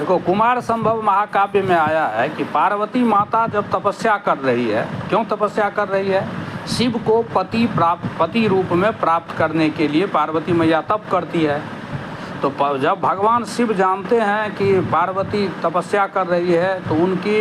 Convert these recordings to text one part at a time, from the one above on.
देखो, कुमार संभव महाकाव्य में आया है कि पार्वती माता जब तपस्या कर रही है, क्यों तपस्या कर रही है? शिव को पति रूप में प्राप्त करने के लिए पार्वती मैया तप करती है। तो जब भगवान शिव जानते हैं कि पार्वती तपस्या कर रही है, तो उनकी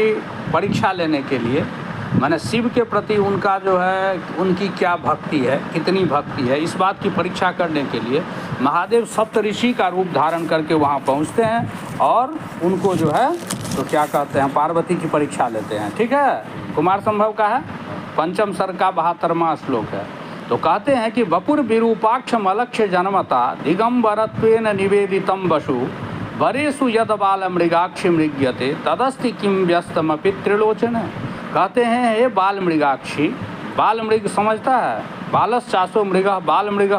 परीक्षा लेने के लिए, माने शिव के प्रति उनका जो है, उनकी क्या भक्ति है, कितनी भक्ति है, इस बात की परीक्षा करने के लिए महादेव सप्तऋषि का रूप धारण करके वहाँ पहुँचते हैं और उनको जो है तो क्या कहते हैं, पार्वती की परीक्षा लेते हैं। ठीक है, कुमार संभव का है, पंचम सर्ग का 72वां श्लोक है। तो कहते हैं कि वपुर विरूपाक्षम अलक्ष्य जन्मता दिगंबरत्वेन निवेदितम वसु वरेषु यद बाल मृगाक्षी मृग्यते तदस्ति किम व्यस्तमपि त्रिलोचन। कहते हैं, हे बाल मृगाक्षी, बाल मृग समझता है, बालस चासो मृग, बाल मृग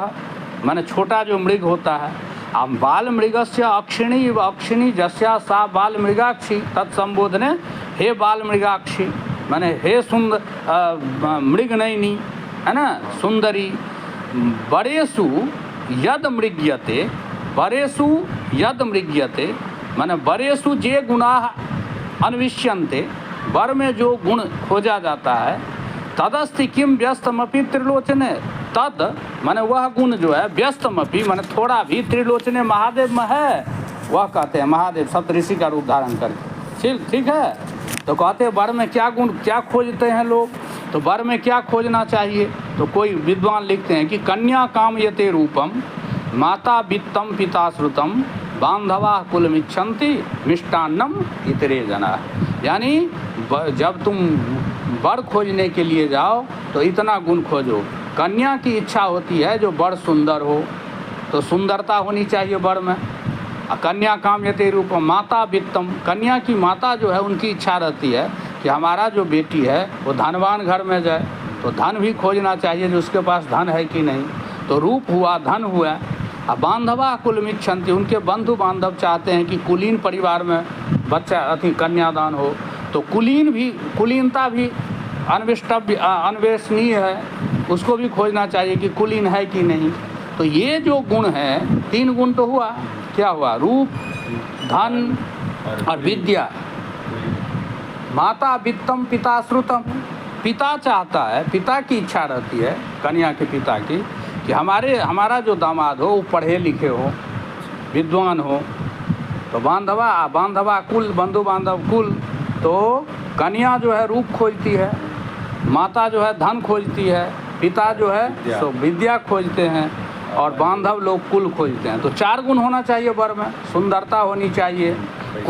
माने छोटा जो मृग होता है। अब बाल मृगस्य अक्षिणी जस्या सा बाल मृगाक्षी तत्संबोधने हे बाल मृगाक्षी, माने हे सुंदर मृग नयनी, है ना, सुंदरी। बरेसु यद मृग्यते, बरेसु यद मृग्यते माने बरेसु जे गुणाः अन्विष्यन्ते, वर में जो गुण खोजा जाता है, तदस्ति किम व्यस्तमपि त्रिलोचने, तद माने वह गुण जो है, व्यस्तमपि माने थोड़ा भी, त्रिलोचने महादेव में है, वह कहते हैं महादेव सप्तऋषि का रूप धारण करके। ठीक है, तो कहते हैं वर में क्या गुण, क्या खोजते हैं लोग, तो वर में क्या खोजना चाहिए? तो कोई विद्वान लिखते हैं कि कन्या कामयते रूपम माता वित्तम पिता श्रुतम बांधवा कुलमिच्छन्ति मिष्टान्नम इतरे जना। यानी जब तुम वर खोजने के लिए जाओ तो इतना गुण खोजो। कन्या की इच्छा होती है जो वर सुंदर हो, तो सुंदरता होनी चाहिए वर में। कन्या कामयते रूपम माता वित्तम, कन्या की माता जो है उनकी इच्छा रहती है कि हमारा जो बेटी है वो धनवान घर में जाए, तो धन भी खोजना चाहिए जो उसके पास धन है कि नहीं। तो रूप हुआ, धन हुआ। अब बांधवा कुलमिच्छन्ति, उनके बंधु बांधव चाहते हैं कि कुलीन परिवार में बच्चा कन्यादान हो, तो कुलीनता भी अन्वेषणीय है, उसको भी खोजना चाहिए कि कुलीन है कि नहीं। तो ये जो गुण है, 3 गुण तो हुआ, क्या हुआ? रूप, धन और विद्या। माता वित्तम पिता श्रुतम, पिता चाहता है, पिता की इच्छा रहती है, कन्या के पिता की, कि हमारा जो दामाद हो वो पढ़े लिखे हो, विद्वान हो। तो बांधवा कुल, बंधु बांधव कुल। तो कन्या जो है रूप खोजती है, माता जो है धन खोजती है, पिता जो है तो विद्या खोजते हैं, और बांधव लोग कुल खोजते हैं। तो 4 गुण होना चाहिए वर में। सुंदरता होनी चाहिए,